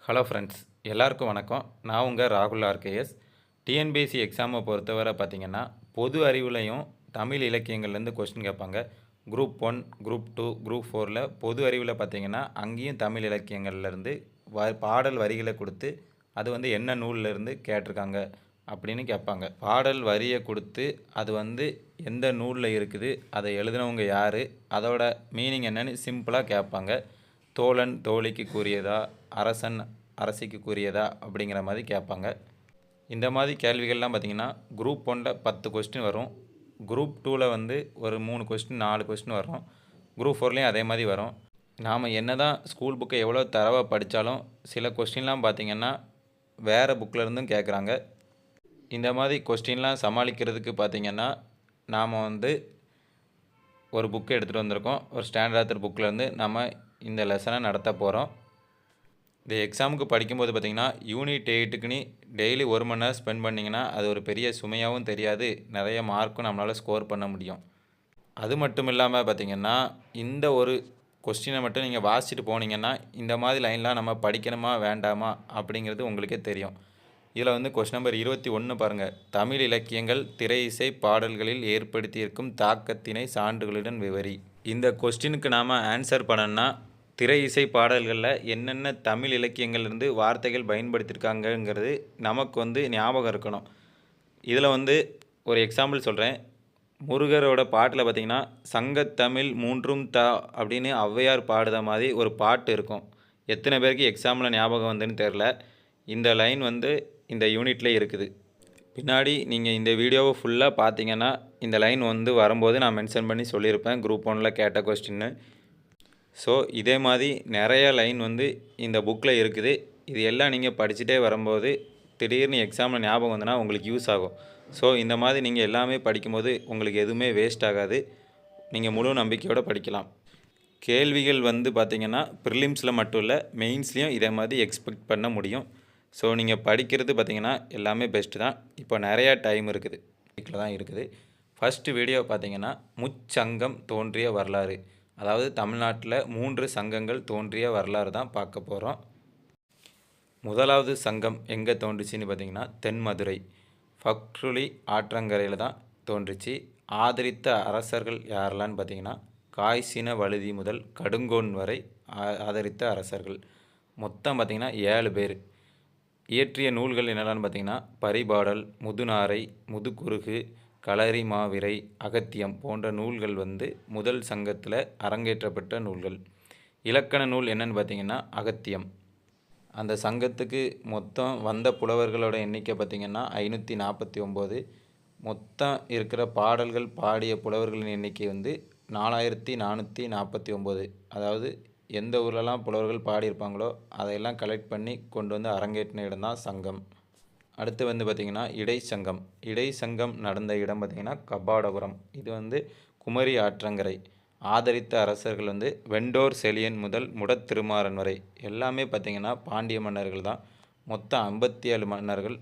Hello friends, எல்லாருக்கும் வணக்கம். நான் உங்கள் ராகுல் ஆர்கேஎஸ். டிஎன்பிஎஸ்சி எக்ஸாமை பொறுத்தவரை பார்த்தீங்கன்னா, பொது அறிவுலையும் தமிழ் இலக்கியங்கள்லேருந்து கொஸ்டின் கேட்பாங்க. குரூப் 1, குரூப் 2, குரூப் 4ல் பொது அறிவில் பார்த்தீங்கன்னா, அங்கேயும் தமிழ் இலக்கியங்கள்லேருந்து பாடல் வரிகளை கொடுத்து அது என்ன நூல்லேருந்து கேட்டிருக்காங்க அப்படின்னு கேட்பாங்க. பாடல் வரியை கொடுத்து அது எந்த நூலில் இருக்குது, அதை எழுதினவங்க யார், அதோட மீனிங் என்னன்னு சிம்பிளாக கேட்பாங்க. தோழன் தோழிக்கு கூறியதா, அரசன் அரசிக்கு கூறியதா அப்படிங்கிற மாதிரி கேட்பாங்க. இந்த மாதிரி கேள்விகள்லாம் பார்த்திங்கன்னா குரூப் 1ல் 10 கொஸ்டின் வரும். குரூப் 2ல் ஒரு 3 கொஸ்டின் 4 கொஸ்டின் வரும். குரூப் 4லேயும் அதே மாதிரி வரும். நாம் என்ன தான் ஸ்கூல் புக்கை எவ்வளோ தரவாக படித்தாலும் சில கொஸ்டின்லாம் பார்த்திங்கன்னா வேறு புக்கில் கேட்குறாங்க. இந்த மாதிரி கொஸ்டின்லாம் சமாளிக்கிறதுக்கு பார்த்திங்கன்னா நாம் ஒரு புக்கு எடுத்துகிட்டு வந்திருக்கோம். ஒரு ஸ்டாண்டர்ட் ஆத்தர் புக்கிலேருந்து நம்ம இந்த லெசனை நடத்த போகிறோம். இந்த எக்ஸாமுக்கு படிக்கும்போது பார்த்திங்கன்னா யூனிட் 8க்குன்னு டெய்லி 1 மணி நேரம் ஸ்பெண்ட் பண்ணிங்கன்னா அது ஒரு பெரிய சுமையாகவும் தெரியாது, நிறைய மார்க்கும் நம்மளால் ஸ்கோர் பண்ண முடியும். அது மட்டும் இல்லாமல் பார்த்திங்கன்னா இந்த ஒரு கொஸ்டினை மட்டும் நீங்கள் வாசிச்சுட்டு போனீங்கன்னா இந்த மாதிரி லைன்லாம் நம்ம படிக்கணுமா வேண்டாமா அப்படிங்கிறது உங்களுக்கே தெரியும். இதில் கொஸ்டின் நம்பர் 21 பாருங்கள். தமிழ் இலக்கியங்கள் திரை இசை பாடல்களில் ஏற்படுத்தியிருக்கும் தாக்கத்தினை சான்றுகளுடன் விவரி. இந்த கொஸ்டினுக்கு நாம் ஆன்சர் பண்ணணும்னா திரை இசை பாடல்களில் என்னென்ன தமிழ் இலக்கியங்கள்லேருந்து வார்த்தைகள் பயன்படுத்தியிருக்காங்கங்கிறது நமக்கு ஞாபகம் இருக்கணும். இதில் ஒரு எக்ஸாம்பிள் சொல்கிறேன். முருகரோட பாட்டில் பார்த்திங்கன்னா சங்கத்தமிழ் மூன்றும் அப்படின்னு ஔவையார் பாடுத மாதிரி ஒரு பாட்டு இருக்கும். எத்தனை பேருக்கு எக்ஸாமில் ஞாபகம் வந்துன்னு தெரில. இந்த லைன் இந்த யூனிட்லேயே இருக்குது. பின்னாடி நீங்கள் இந்த வீடியோவை ஃபுல்லாக பார்த்தீங்கன்னா இந்த லைன் வரும்போது நான் மென்ஷன் பண்ணி சொல்லியிருப்பேன் குரூப் 1ல் கேட்ட கொஸ்டின்னு. ஸோ இதே மாதிரி நிறைய லைன் இந்த புக்கில் இருக்குது. இது எல்லாம் நீங்கள் படிச்சுட்டே வரும்போது திடீர்னு எக்ஸாமில் ஞாபகம் வந்துன்னா உங்களுக்கு யூஸ் ஆகும். ஸோ இந்த மாதிரி நீங்கள் எல்லாமே படிக்கும்போது உங்களுக்கு எதுவுமே வேஸ்ட் ஆகாது. நீங்கள் முழு நம்பிக்கையோடு படிக்கலாம். கேள்விகள் பார்த்திங்கன்னா ப்ரிலிம்ஸில் மட்டும் இல்லை, மெயின்ஸ்லேயும் இதே மாதிரி எக்ஸ்பெக்ட் பண்ண முடியும். ஸோ நீங்கள் படிக்கிறது பார்த்திங்கன்னா எல்லாமே பெஸ்ட்டு தான். இப்போ நிறையா டைம் இருக்குது, வீட்டில் தான் இருக்குது. ஃபஸ்ட்டு வீடியோ பார்த்திங்கன்னா முச்சங்கம் தோன்றிய வரலாறு, அதாவது தமிழ்நாட்டில் 3 சங்கங்கள் தோன்றிய வரலாறு தான் பார்க்க போகிறோம். முதலாவது சங்கம் எங்கே தோன்றுச்சின்னு பார்த்திங்கன்னா தென்மதுரை ஃபக்ருலி ஆற்றங்கரையில் தான் தோன்றுச்சு. ஆதரித்த அரசர்கள் யாரெல்லான்னு பார்த்திங்கன்னா காய்ச்சின வழுதி முதல் கடுங்கோன் வரை ஆதரித்த அரசர்கள். மொத்தம் பார்த்திங்கன்னா 7 பேர். இயற்றிய நூல்கள் என்னெல்லான்னு பார்த்திங்கன்னா பரிபாடல், முதுநாரை, முதுகுருகு, களரி மாவிரை, அகத்தியம் போன்ற நூல்கள் முதல் சங்கத்தில் அரங்கேற்றப்பட்ட நூல்கள். இலக்கண நூல் என்னன்னு பார்த்திங்கன்னா அகத்தியம். அந்த சங்கத்துக்கு மொத்தம் வந்த புலவர்களோட எண்ணிக்கை பார்த்திங்கன்னா 549. மொத்தம் இருக்கிற பாடல்கள் பாடிய புலவர்களின் எண்ணிக்கை 4449. அதாவது எந்த ஊர்லலாம் புலவர்கள் பாடியிருப்பாங்களோ அதையெல்லாம் கலெக்ட் பண்ணி கொண்டு அரங்கேற்றின இடம் தான் சங்கம். அடுத்து பார்த்திங்கன்னா இடைச்சங்கம். இடைச்சங்கம் நடந்த இடம் பார்த்திங்கன்னா கபாடபுரம். இது குமரி ஆற்றங்கரை. ஆதரித்த அரசர்கள் வெண்டோர் செழியன் முதல் முடத்திருமாறன் வரை எல்லாமே பார்த்திங்கன்னா பாண்டிய மன்னர்கள் தான். மொத்தம் 57 மன்னர்கள்.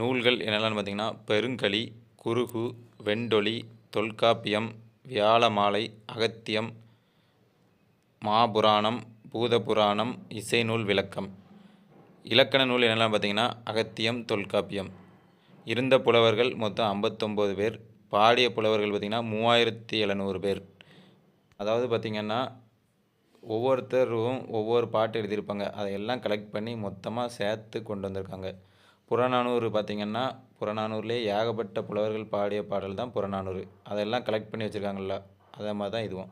நூல்கள் என்னெல்லாம்னு பார்த்திங்கன்னா பெருங்கலி, குருகு, வெண்டொலி, தொல்காப்பியம், வியாழமாலை, அகத்தியம், மாபுராணம், பூதபுராணம், இசைநூல் விளக்கம். இலக்கண நூல் என்னெல்லாம் பார்த்திங்கன்னா அகத்தியம், தொல்காப்பியம். இருந்த புலவர்கள் மொத்தம் 59 பேர். பாடிய புலவர்கள் பார்த்திங்கன்னா 3700 பேர். அதாவது பார்த்திங்கன்னா ஒவ்வொருத்தரும் ஒவ்வொரு பாட்டு எழுதியிருப்பாங்க. அதையெல்லாம் கலெக்ட் பண்ணி மொத்தமாக சேர்த்து கொண்டு வந்திருக்காங்க. புறநானூறு பார்த்திங்கன்னா புறநானூர்லேயே ஏகப்பட்ட புலவர்கள் பாடிய பாடல் தான் புறநானூறு. அதெல்லாம் கலெக்ட் பண்ணி வச்சுருக்காங்கல்ல, அதே மாதிரி தான் இதுவும்.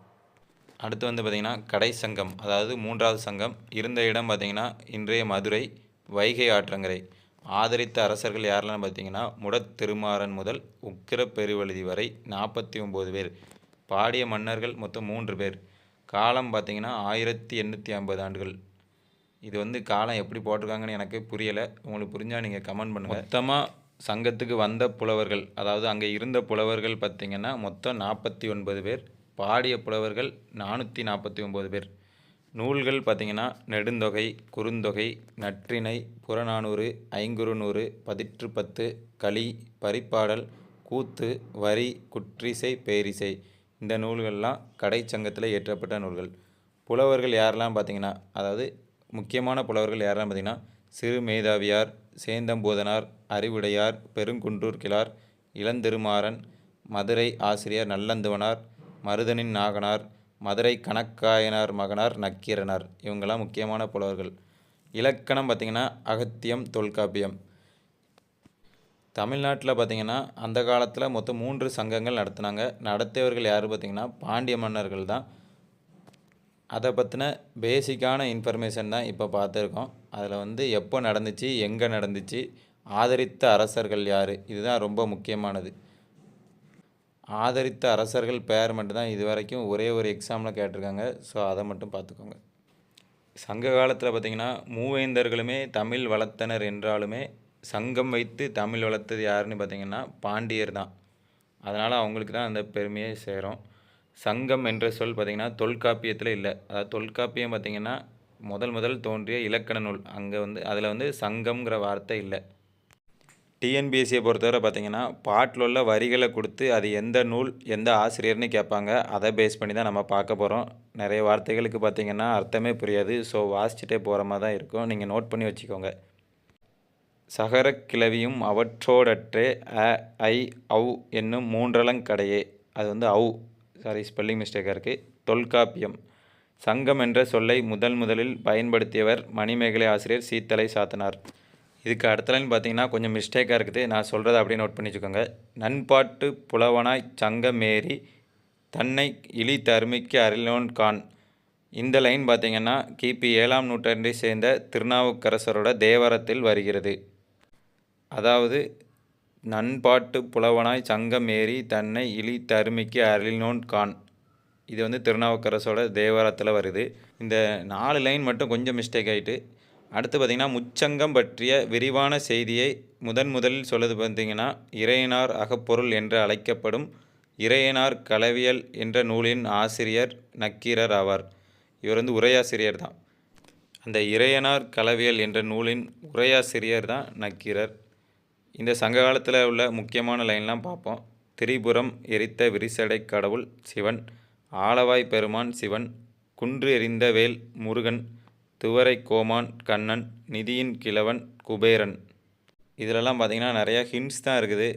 அடுத்து பார்த்திங்கன்னா கடை சங்கம், அதாவது 3வது சங்கம். இருந்த இடம் பார்த்திங்கன்னா இன்றைய மதுரை வைகை ஆற்றங்கரை. ஆதரித்த அரசர்கள் யாரெல்லாம் பார்த்திங்கன்னா முடத்திருமாறன் முதல் உக்கிர பெருவழுதி வரை 49 பேர். பாடிய மன்னர்கள் மொத்தம் 3 பேர். காலம் பார்த்திங்கன்னா 1850 ஆண்டுகள். இது காலம் எப்படி போட்டிருக்காங்கன்னு எனக்கு புரியலை. உங்களுக்கு புரிஞ்சால் நீங்கள் கமெண்ட் பண்ணுங்கள். மொத்தமாக சங்கத்துக்கு வந்த புலவர்கள், அதாவது அங்கே இருந்த புலவர்கள் பார்த்திங்கன்னா மொத்தம் 49 பேர். பாடிய புலவர்கள் 449 பேர். நூல்கள் பார்த்திங்கன்னா நெடுந்தொகை, குறுந்தொகை, நற்றிணை, புறநானூறு, ஐங்குறுநூறு, பதிற்று பத்து, களி, பரிபாடல், கூத்து, வரி, குற்றிசை, பேரிசை. இந்த நூல்கள்லாம் கடைச்சங்கத்தில் இயற்றப்பட்ட நூல்கள். புலவர்கள் யாரெல்லாம் பார்த்திங்கன்னா, அதாவது முக்கியமான புலவர்கள் யாரெல்லாம் பார்த்திங்கன்னா சிறு மேதாவியார், சேந்தம்பூதனார், அறிவுடையார், பெருங்குன்றூர் கிழார், இளந்திருமாறன், மதுரை ஆசிரியர் நல்லந்துவனார், மருதனின் நாகனார், மதுரை கணக்காயனார் மகனார் நக்கீரனார். இவங்கெல்லாம் முக்கியமான புலவர்கள். இலக்கணம் பார்த்திங்கன்னா அகத்தியம், தொல்காப்பியம். தமிழ்நாட்டில் பார்த்திங்கன்னா அந்த காலத்தில் மொத்தம் 3 சங்கங்கள் நடத்தினாங்க. நடத்தியவர்கள் யார் பார்த்திங்கன்னா பாண்டிய மன்னர்கள் தான். அதை பற்றின பேசிக்கான இன்ஃபர்மேஷன் தான் இப்போ பார்த்துருக்கோம். அதில் எப்போ நடந்துச்சு, எங்கே நடந்துச்சு, ஆதரித்த அரசர்கள் யார், இதுதான் ரொம்ப முக்கியமானது. ஆதரித்த அரசர்கள் பேர் மட்டும்தான் இது வரைக்கும் ஒரே ஒரு எக்ஸாமில் கேட்டிருக்காங்க. ஸோ அதை மட்டும் பார்த்துக்கோங்க. சங்க காலத்தில் பார்த்திங்கன்னா மூவேந்தர்களுமே தமிழ் வளர்த்தனர் என்றாலுமே சங்கம் வைத்து தமிழ் வளர்த்தது யாருன்னு பார்த்திங்கன்னா பாண்டியர் தான். அதனால் அவங்களுக்கு தான் அந்த பெருமையை சேரும். சங்கம் என்ற சொல் பார்த்திங்கன்னா தொல்காப்பியத்தில் இல்லை. அதாவது தொல்காப்பியம் பார்த்திங்கன்னா முதல் தோன்றிய இலக்கண நூல். அங்கே அதில் சங்கம்ங்கிற வார்த்தை இல்லை. டிஎன்பிஎஸ்சியை பொறுத்தவரை பார்த்திங்கன்னா பாட்டில் உள்ள வரிகளை கொடுத்து அது எந்த நூல், எந்த ஆசிரியர்னு கேட்பாங்க. அதை பேஸ் பண்ணி தான் நம்ம பார்க்க போகிறோம். நிறைய வார்த்தைகளுக்கு பார்த்திங்கன்னா அர்த்தமே புரியாது. ஸோ வாசிச்சுட்டே போகிற மாதிரி தான் இருக்கும். நீங்கள் நோட் பண்ணி வச்சுக்கோங்க. சகர கிளவியும் அவற்றோடற்றே அ, ஐ, ஔ என்னும் மூன்றலங்கடையே. அது ஸ்பெல்லிங் மிஸ்டேக்காக இருக்குது. தொல்காப்பியம். சங்கம் என்ற சொல்லை முதலில் பயன்படுத்தியவர் மணிமேகலை ஆசிரியர் சீத்தலை சாத்தனார். இதுக்கு அடுத்த லைன் பார்த்தீங்கன்னா கொஞ்சம் மிஸ்டேக்காக இருக்குது. நான் சொல்கிறத அப்படியே நோட் பண்ணி வச்சுக்கோங்க. நண்பாட்டு புலவனாய் சங்கமேறி தன்னை இழி தருமிக்கு அருளோன் கான். இந்த லைன் பார்த்திங்கன்னா கிபி 7ஆம் நூற்றாண்டை சேர்ந்த திருநாவுக்கரசரோட தேவாரத்தில் வருகிறது. அதாவது நண்பாட்டு புலவனாய் சங்கமேறி தன்னை இழி தருமிக்கு அருளினோன் கான். இது திருநாவுக்கரசோட தேவாரத்தில் வருது. இந்த 4 லைன் மட்டும் கொஞ்சம் மிஸ்டேக் ஆகிட்டு. அடுத்து பார்த்திங்கன்னா முச்சங்கம் பற்றிய விரிவான செய்தியை முதலில் சொல்லுது பார்த்திங்கன்னா இறையனார் அகப்பொருள் என்று அழைக்கப்படும் இறையனார் களவியல் என்ற நூலின் ஆசிரியர் நக்கீரர் ஆவார். இவர் உரையாசிரியர் தான். அந்த இறையனார் களவியல் என்ற நூலின் உரையாசிரியர் தான் நக்கீரர். இந்த சங்க காலத்தில் உள்ள முக்கியமான லைன்லாம் பார்ப்போம். திரிபுரம் எரித்த விரிசடை கடவுள் சிவன், ஆலவாய் பெருமான் சிவன், குன்று எறிந்த வேல் முருகன், துவரை கோமான் கண்ணன், நிதியின் கிழவன் குபேரன். இதிலெல்லாம் பார்த்திங்கன்னா நிறையா ஹிண்ட்ஸ் தான் இருக்குது.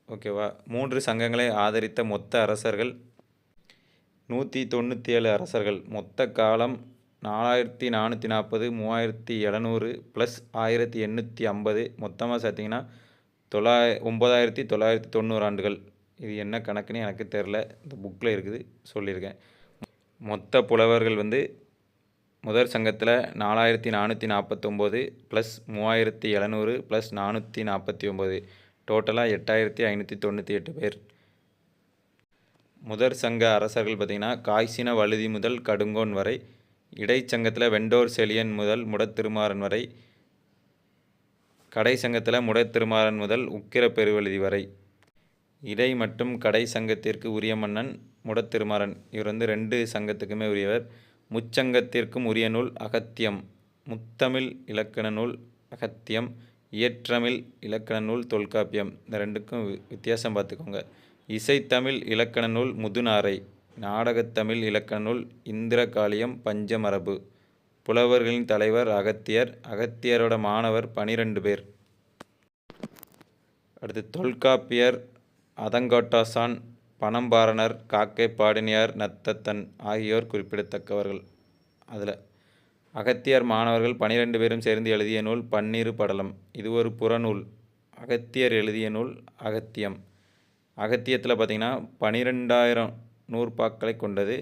ஓகேவா. 3 சங்கங்களை ஆதரித்த மொத்த அரசர்கள் 197 அரசர்கள். மொத்த காலம் 4440, 3700 ப்ளஸ் 1850. மொத்தமாக சேர்த்திங்கன்னா 9990 ஆண்டுகள். இது என்ன கணக்குன்னு எனக்கு தெரில. இந்த புக்கில் இருக்குது, சொல்லியிருக்கேன். மொத்த புலவர்கள் முதல் சங்கத்தில் 4449 ப்ளஸ் 3700 ப்ளஸ் 449, டோட்டலாக 8598 பேர். முதற் சங்க அரசர்கள் பார்த்திங்கன்னா காய்ச்சின வழுதி முதல் கடுங்கோன் வரை, இடைச்சங்கத்தில் வெண்டோர் செழியன் முதல் முடத்திருமாறன் வரை, கடை சங்கத்தில் முடத்திருமாறன் முதல் உக்கிர பெருவழுதி வரை. இடை மற்றும் கடை சங்கத்திற்கு உரிய மன்னன் முடத்திருமாறன். இவர் 2 சங்கத்துக்குமே உரியவர். முச்சங்கத்திற்கும் உரிய நூல் அகத்தியம். முத்தமிழ் இலக்கண நூல் அகத்தியம், இயற்றமிழ் இலக்கண நூல் தொல்காப்பியம். இந்த 2க்கும் வித்தியாசம் பார்த்துக்கோங்க. இசைத்தமிழ் இலக்கண நூல் முதுநாரை, நாடகத்தமிழ் இலக்கண நூல் இந்திரகாளியம் பஞ்சமரபு. புலவர்களின் தலைவர் அகத்தியர். அகத்தியரோட மாணவர் 12 பேர். அடுத்து தொல்காப்பியர் அதங்கோட்டாசான், பனம்பாரனர், காக்கை பாடினியார், நத்தத்தன் ஆகியோர் குறிப்பிடத்தக்கவர்கள். அதில் அகத்தியர் மாணவர்கள் 12 பேரும் சேர்ந்து எழுதிய நூல் பன்னிரு படலம். இது ஒரு புறநூல். அகத்தியர் எழுதிய நூல் அகத்தியம். அகத்தியத்தில் பார்த்திங்கன்னா 12,000 நூற்பாக்களை கொண்டது.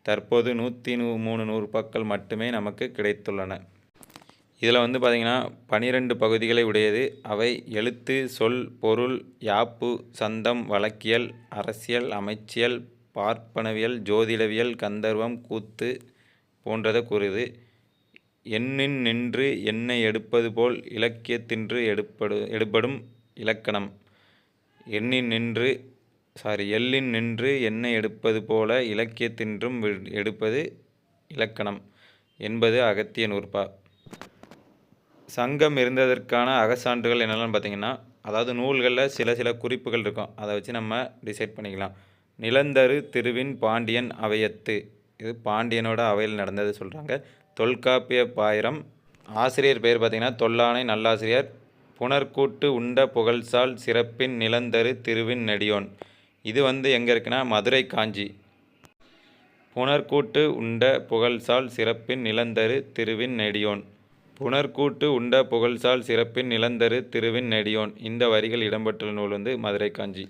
தற்போது 103 நூற்பாக்கள் மட்டுமே நமக்கு கிடைத்துள்ளன. இதில் பார்த்திங்கன்னா 12 பகுதிகளை உடையது. அவை எழுத்து, சொல், பொருள், யாப்பு, சந்தம், வழக்கியல், அரசியல், அமைச்சியல், பார்ப்பனவியல், ஜோதிடவியல், கந்தர்வம், கூத்து போன்றதை கூறுது. எண்ணின் நின்று எண்ணெய் எடுப்பது போல் இலக்கியத்தின்று எடுபடும் இலக்கணம். எள்ளின் நின்று எண்ணெய் எடுப்பது போல இலக்கியத்தின்றும் எடுப்பது இலக்கணம் என்பது அகத்திய நூற்பா. சங்கம் இருந்ததற்கான அகசான்றுகள் என்னெல்லாம் பார்த்திங்கன்னா, அதாவது நூல்களில் சில குறிப்புகள் இருக்கும். அதை வச்சு நம்ம டிசைட் பண்ணிக்கலாம். நிலந்தரு திருவின் பாண்டியன் அவையத்து. இது பாண்டியனோட அவையில் நடந்தது சொல்கிறாங்க. தொல்காப்பிய பாயிரம். ஆசிரியர் பெயர் பார்த்திங்கன்னா தொல்லானை நல்லாசிரியர். புனர்கூட்டு உண்ட புகழ்சால் சிறப்பின் நிலந்தரு திருவின் நெடியோன். இது எங்கே இருக்குன்னா மதுரை காஞ்சி. புனர்கூட்டு உண்ட புகழ்சால் சிறப்பின் நிலந்தரு திருவின் நெடியோன். புனர்கூட்டு உண்ட புகழ்சால் சிறப்பின் நிலந்தரு திருவின் நெடியோன். இந்த வரிகள் இடம்பெற்றுள்ள நூல் மதுரை காஞ்சி.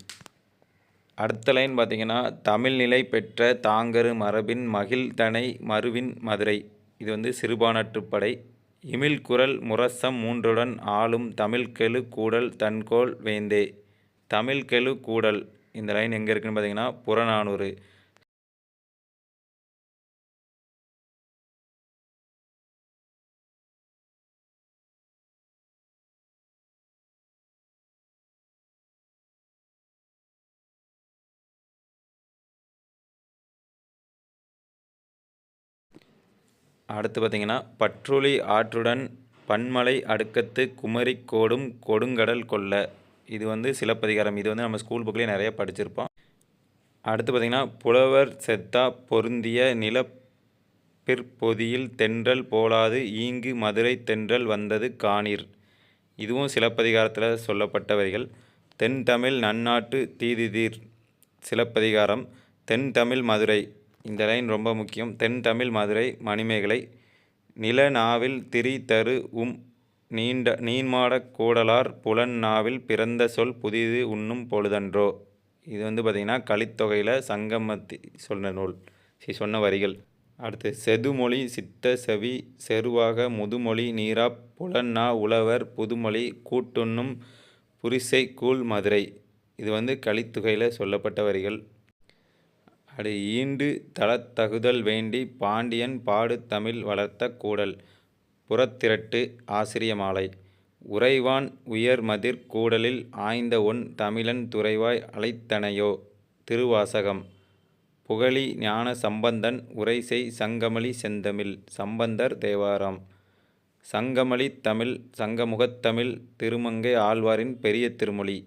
அடுத்த லைன் பார்த்திங்கன்னா தமிழ்நிலை பெற்ற தாங்கரு மரபின் மகிழ்தனை மருவின் மதுரை. இது சிறுபானாற்றுப்படை. இமிழ்குரல் முரசம் மூன்றுடன் ஆளும் தமிழ்கெழு கூடல் தன்கோல் வேந்தே. தமிழ்கெழு கூடல் இந்த லைன் எங்கே இருக்குன்னு பார்த்தீங்கன்னா புறநானூறு. அடுத்து பார்த்திங்கன்னா பற்றுளி ஆற்றுடன் பன்மலை அடுக்கத்து குமரி கோடும் கொடுங்கடல் கொல்ல. இது சிலப்பதிகாரம். இது நம்ம ஸ்கூல் புக்லேயே நிறைய படிச்சிருப்போம். அடுத்து பார்த்திங்கன்னா புலவர் செத்தா பொருந்திய நிலப்பிற்பொதியில் தென்றல் போலாது ஈங்கு மதுரை தென்றல் வந்தது காணீர். இதுவும் சிலப்பதிகாரத்தில் சொல்லப்பட்ட வரிகள். தென் தமிழ் நன்னாட்டு தீதிதீர் சிலப்பதிகாரம். தென் தமிழ் மதுரை இந்த லைன் ரொம்ப முக்கியம். தென் தமிழ் மதுரை மணிமேகலை. நிலநாவில் திரி தரு நீண்மாடக் கூடலார் புலன் நாவில் பிறந்த சொல் புதிது உண்ணும் பொழுதன்றோ. இது பார்த்திங்கன்னா கலித்தொகையில் சங்கமத்தி சொன்ன வரிகள். அடுத்து செதுமொழி சித்த செவி செருவாக முதுமொழி நீராப் புலன்னா உழவர் புதுமொழி கூட்டுண்ணும் புரிசை கூழ் மதுரை. இது கலித்தொகையில் சொல்லப்பட்ட வரிகள். அடு ஈண்டு தளத்தகுதல் வேண்டி பாண்டியன் பாடு தமிழ் வளர்த்த கூடல் புறத்திரட்டு ஆசிரிய மாலை. உறைவான் உயர்மதிர் கூடலில் ஆய்ந்த ஒன் தமிழன் துறைவாய் அழைத்தனையோ திருவாசகம். புகழி ஞான சம்பந்தன் உரைசெய் சங்கமலி செந்தமிழ் சம்பந்தர் தேவாரம். சங்கமலி தமிழ் சங்கமுகத்தமிழ் திருமங்கை ஆழ்வாரின் பெரிய திருமொழி.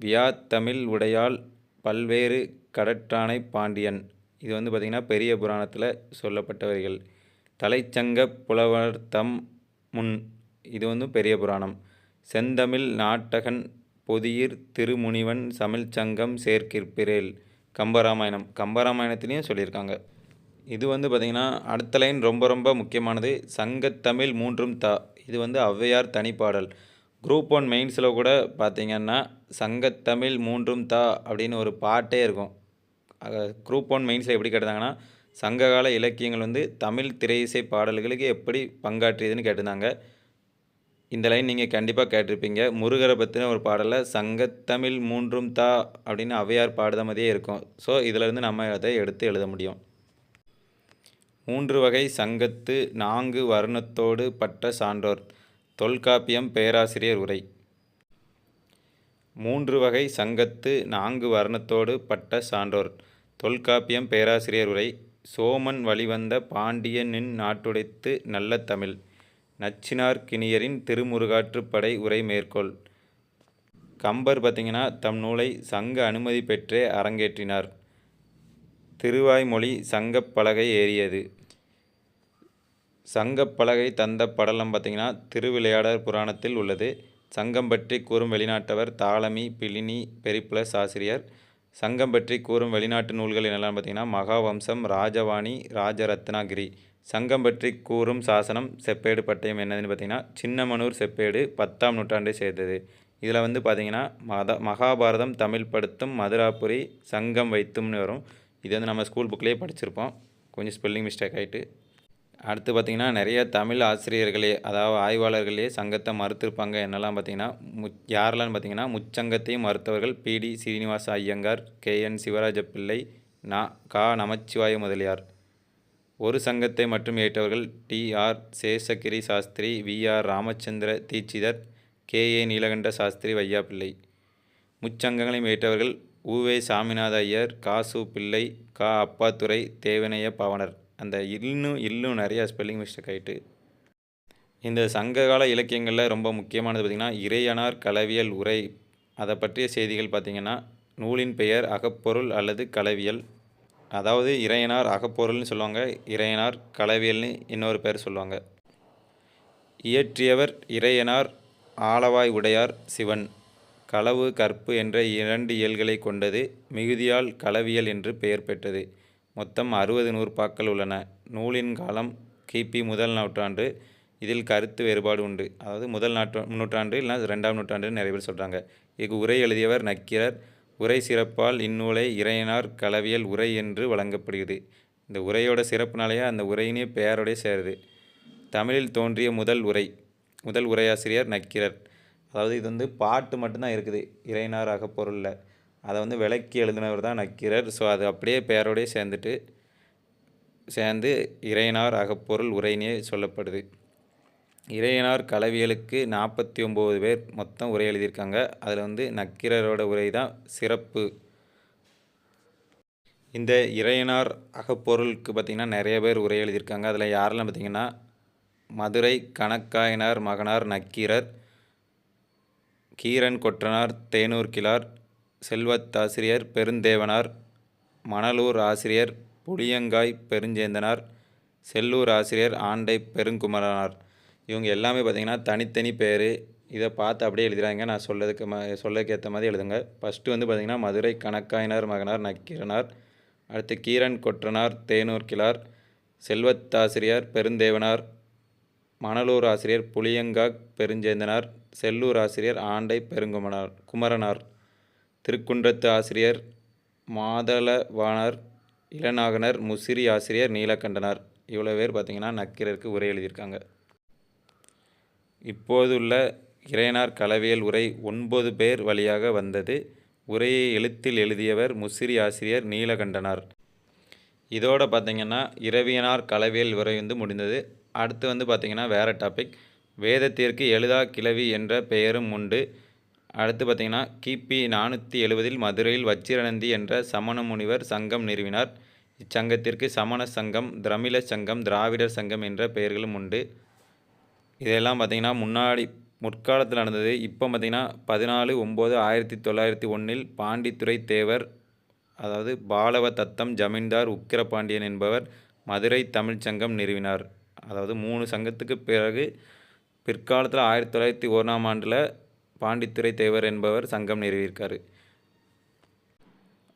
வியாத்தமிழ் உடையாள் பல்வேறு கடற்றானை பாண்டியன். இது பார்த்திங்கன்னா பெரிய புராணத்தில் சொல்லப்பட்ட வரிகள். தலைச்சங்க புலவர்தம் முன். இது பெரிய புராணம். செந்தமிழ் நாட்டகன் பொதியிர் திருமுனிவன் தமிழ்ச்சங்கம் சேர்க்கிற்பிரேல் கம்பராமாயணம். கம்பராமாயணத்திலையும் சொல்லியிருக்காங்க. இது பார்த்திங்கன்னா அடுத்த லைன் ரொம்ப ரொம்ப முக்கியமானது. சங்கத்தமிழ் மூன்றும் தா. இது ஔவையார் தனிப்பாடல். குரூப் 1 மெயின்ஸில் கூட பார்த்திங்கன்னா சங்கத்தமிழ் மூன்றும் தா அப்படின்னு ஒரு பாட்டே இருக்கும். குரூப் 1 மெயின்ஸில் எப்படி கேட்டிருந்தாங்கன்னா சங்ககால இலக்கியங்கள் தமிழ் திரை இசை பாடல்களுக்கு எப்படி பங்காற்றியதுன்னு கேட்டிருந்தாங்க. இந்த லைன் நீங்கள் கண்டிப்பாக கேட்டிருப்பீங்க. முருகரை பற்றின ஒரு பாடலில் சங்கத்தமிழ் மூன்றும் தா அப்படின்னு ஔவையார் பாடுத மாதிரியே இருக்கும். ஸோ இதிலேருந்து நம்ம அதை எடுத்து எழுத முடியும். 3 வகை சங்கத்து 4 வர்ணத்தோடு பட்ட சான்றோர். தொல்காப்பியம் பேராசிரியர் உரை. 3 வகை சங்கத்து 4 வர்ணத்தோடு பட்ட சான்றோர். தொல்காப்பியம் பேராசிரியர் உரை. சோமன் வழிவந்த பாண்டிய நின் நாட்டுடைத்து நல்ல தமிழ். நச்சினார் கிணியரின் திருமுருகாற்றுப்படை உரை மேற்கோள். கம்பர் பார்த்திங்கன்னா தம் நூலை சங்க அனுமதி பெற்றே அரங்கேற்றினார். திருவாய்மொழி சங்கப்பலகை ஏறியது. சங்கப்பலகை தந்த படலம் பார்த்திங்கன்னா திருவிளையாடற் புராணத்தில் உள்ளது. சங்கம் பற்றி கூறும் வெளிநாட்டவர் தாலமி பிளினி பெரிப்ளஸ் ஆசிரியர். சங்கம் பற்றி கூறும் வெளிநாட்டு நூல்கள் என்னெல்லாம் பார்த்திங்கன்னா மகாவம்சம் ராஜவாணி ராஜரத்னாகிரி. சங்கம் பற்றி கூறும் சாசனம் செப்பேடு பட்டயம் என்னதுன்னு பார்த்திங்கன்னா சின்னமனூர் செப்பேடு 10ஆம் நூற்றாண்டை சேர்ந்தது. இதில் பார்த்திங்கன்னா மகாபாரதம் தமிழ் படுத்தும் மதுராபுரி சங்கம் வைத்தும்னு வரும். இது நம்ம ஸ்கூல் புக்லேயே படிச்சிருப்போம். கொஞ்சம் ஸ்பெல்லிங் மிஸ்டேக் ஆகிட்டு. அடுத்து பார்த்திங்கன்னா நிறைய தமிழ் ஆசிரியர்களே அதாவது ஆய்வாளர்களே சங்கத்தை மறுத்திருப்பாங்க. என்னெல்லாம் பார்த்திங்கன்னா யாரெல்லாம் பார்த்திங்கன்னா முச்சங்கத்தையும் மறுத்தவர்கள் பிடி சீனிவாச ஐயங்கார், கேஎன் சிவராஜ பிள்ளை, கா நமச்சிவாய முதலியார். ஒரு சங்கத்தை மட்டும் ஏற்றவர்கள் T R Seshagiri Sastri, V R Ramachandra Dikshitar, K A Nilakanta Sastri, Vaiyapillai. முச்சங்கங்களையும் ஏற்றவர்கள் உவே சாமிநாத ஐயர், காசு பிள்ளை, கா அப்பாத்துரை, தேவனைய பவனர். அந்த இன்னும் நிறையா ஸ்பெல்லிங் மிஸ்டேக் ஆகிட்டு. இந்த சங்ககால இலக்கியங்களில் ரொம்ப முக்கியமானது பார்த்திங்கன்னா இறையனார் களவியல் உரை. அதை பற்றிய செய்திகள் பார்த்திங்கன்னா நூலின் பெயர் அகப்பொருள் அல்லது களவியல். அதாவது இறையனார் அகப்பொருள்னு சொல்லுவாங்க, இறையனார் களவியல்னு இன்னொரு பேர் சொல்லுவாங்க. இயற்றியவர் இறையனார் ஆலவாய் உடையார் சிவன். களவு கற்பு என்ற 2 இயல்களை கொண்டது. மிகுதியால் களவியல் என்று பெயர் பெற்றது. மொத்தம் 60 நூற்பாக்கள் உள்ளன. நூலின் காலம் கிபி முதல் நூற்றாண்டு. இதில் கருத்து வேறுபாடு உண்டு. அதாவது முதல் நூற்றாண்டு இல்லைனா 2ஆம் நூற்றாண்டுன்னு நிறைய பேர் சொல்கிறாங்க. இதுக்கு உரை எழுதியவர் நக்கீரர். உரை சிறப்பால் இந்நூலை இறையனார் களவியல் உரை என்று வழங்கப்படுகிறது. இந்த உரையோட சிறப்புனாலேயே அந்த உரையினே பெயரோடய சேருது. தமிழில் தோன்றிய முதல் உரையாசிரியர் நக்கீரர். அதாவது இது வந்து பாட்டு மட்டும்தான் இருக்குது இறையனார் அகப்பொருளில். அதை வந்து விளக்கி எழுதினவர் தான் நக்கீரர். ஸோ அது அப்படியே பெயரோடய சேர்ந்து இறையனார் அகப்பொருள் உரையினே சொல்லப்படுது. இறையனார் களவியலுக்கு 49 பேர் மொத்தம் உரை எழுதியிருக்காங்க. அதில் வந்து நக்கீரரோட உரை தான் சிறப்பு. இந்த இறையனார் அகப்பொருளுக்கு பார்த்திங்கன்னா நிறைய பேர் உரை எழுதியிருக்காங்க. அதில் யாரெல்லாம் பார்த்திங்கன்னா மதுரை கணக்காயனார் மகனார் நக்கீரர், கீரன் கொற்றனார் தேனூர் கிழார், செல்வத்தாசிரியர் பெருந்தேவனார், மணலூர் ஆசிரியர் புளியங்காய் பெருஞ்சேந்தனார், செல்லூர் ஆசிரியர் ஆண்டை பெருங்குமரனார். இவங்க எல்லாமே பார்த்திங்கன்னா தனித்தனி பேர். இதை பார்த்து அப்படியே எழுதுகிறாங்க. நான் சொல்லதுக்கு ஏற்ற மாதிரி எழுதுங்க. ஃபஸ்ட்டு வந்து பார்த்திங்கன்னா மதுரை கணக்காயனார் மகனார் நக்கீரனார், அடுத்து கீரன் கொற்றனார் தேனூர் கிழார், செல்வத்தாசிரியர் பெருந்தேவனார், மணலூர் ஆசிரியர் புளியங்காய் பெருஞ்சேந்தனார், செல்லூர் ஆசிரியர் ஆண்டை குமரனார், திருக்குன்றத்து ஆசிரியர் மாதளவாணர், இளநாகனர், முசிறி ஆசிரியர் நீலகண்டனார். இவ்வளோ பேர் பார்த்திங்கன்னா நக்கீரருக்கு உரை எழுதியிருக்காங்க. இப்போதுள்ள இறையனார் களவியல் உரை 9 பேர் வழியாக வந்தது. உரையை எழுத்தில் எழுதியவர் முசிறி ஆசிரியர் நீலகண்டனார். இதோட பார்த்திங்கன்னா இரவியனார் களவியல் உரை வந்து முடிந்தது. அடுத்து வந்து பார்த்திங்கன்னா வேறு டாபிக். வேதத்திற்கு எழுதா கிளவி என்ற பெயரும் உண்டு. அடுத்து பார்த்திங்கன்னா கிபி 470 மதுரையில் வச்சிரநந்தி என்ற சமண முனிவர் சங்கம் நிறுவினார். இச்சங்கத்திற்கு சமண சங்கம், திரமிழ சங்கம், திராவிடர் சங்கம் என்ற பெயர்களும் உண்டு. இதெல்லாம் பார்த்திங்கன்னா முற்காலத்தில் நடந்தது. இப்போ பார்த்திங்கன்னா 14/9/1901 பாண்டித்துரை தேவர், அதாவது பாலவ தத்தம் ஜமீன்தார் உக்கிரபாண்டியன் என்பவர் மதுரை தமிழ்ச்சங்கம் நிறுவினார். அதாவது 3 சங்கத்துக்கு பிறகு பிற்காலத்தில் 1901 பாண்டித்துரை தேவர் என்பவர் சங்கம் நிறுவியிருக்கார்.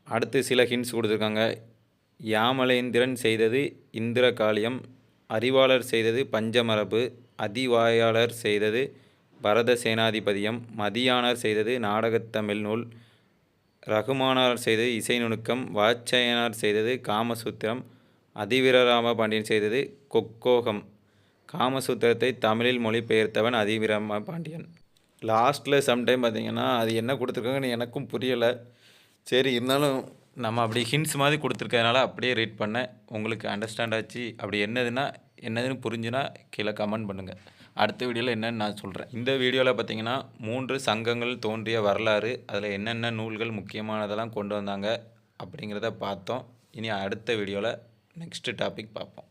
அடுத்து சில ஹிண்ட்ஸ் கொடுத்துருக்காங்க. யாமலேந்திரன் செய்தது இந்திர காளியம், அறிவாளர் செய்தது பஞ்சமரபு, அதிவாயாளர் செய்தது பரத சேனாதிபதியம், மதியானார் செய்தது நாடகத்தமிழ் நூல், ரகுமானார் செய்தது இசை நுணுக்கம், வாச்சையனார் செய்தது காமசூத்திரம், அதிவீரராம பாண்டியன் செய்தது கொக்கோகம். காமசூத்திரத்தை தமிழில் மொழிபெயர்த்தவன் அதிவீரராம பாண்டியன். லாஸ்ட்டில் சம்டைம் பார்த்திங்கன்னா அது என்ன கொடுத்துருக்காங்கன்னு எனக்கும் புரியலை. சரி, இருந்தாலும் நம்ம அப்படி ஹிண்ட்ஸ் மாதிரி கொடுத்துருக்கறதுனால அப்படியே ரீட் பண்ணேன். உங்களுக்கு அண்டர்ஸ்டாண்ட் ஆச்சு. அப்படி என்னதுன்னு புரிஞ்சுன்னா கீழே கமெண்ட் பண்ணுங்கள். அடுத்த வீடியோவில் என்னென்னு நான் சொல்கிறேன். இந்த வீடியோவில் பார்த்திங்கன்னா 3 சங்கங்கள் தோன்றிய வரலாறு, அதில் என்னென்ன நூல்கள் முக்கியமானதெல்லாம் கொண்டு வந்தாங்க அப்படிங்கிறத பார்த்தோம். இனி அடுத்த வீடியோவில் நெக்ஸ்ட்டு டாபிக் பார்ப்போம்.